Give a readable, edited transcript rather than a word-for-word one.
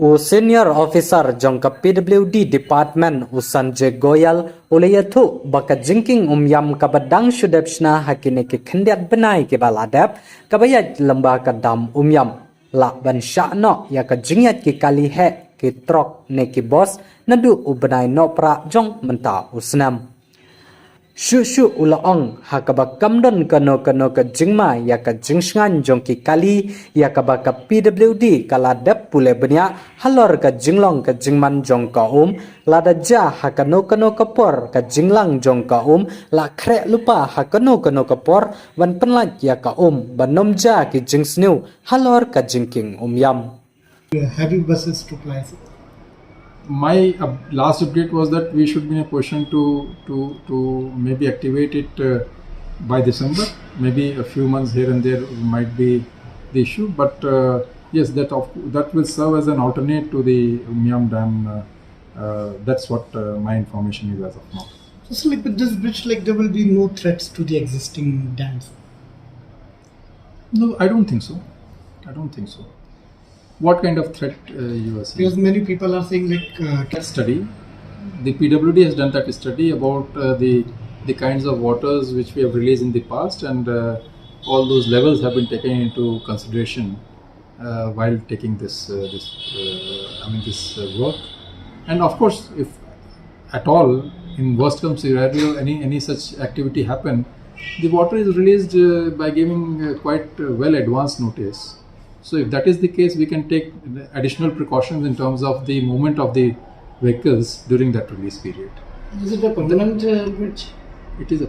O senior officer jongka PWD department Sanjay Goyal ulayathu baka Jingkieng Umïam kabadang shudepshna hakine ke khendiat Bnai ke baladap kabayat lamba kadam Umïam la ban Shah Noh ya ka Jingïaid ke kali he ke trok ne ke boss nadu u Bnai Nohprah jong menta usnam Shu ulaong hakaba kamdon kano ka jingma ya ka jingsngan jong ki kali ya ka baka PWD kala dep pule benya halor ka jinglong ka jingman jong ka lada ja hakano ka por ka jinglang jong ka la kre lupa hakano ka por wan penlak ya ka banom ja ki jingsniu halor ka Jingkieng Umïam. Heavy buses to places. My last update was that we should be in a position to maybe activate it by December. Maybe a few months here and there might be the issue, but yes, that will serve as an alternate to the Umïam dam. That's what my information is as of now. So, like with this bridge, like there will be no threats to the existing dams. No, I don't think so. What kind of threat you are saying? Because many people are saying like That study, the PWD has done that study about the kinds of waters which we have released in the past, and all those levels have been taken into consideration while taking this work. And of course, if at all in worst come scenario any such activity happen, the water is released by giving quite well advanced notice. So if that is the case, we can take additional precautions in terms of the movement of the vehicles during that release period. is it a permanent bridge? It is a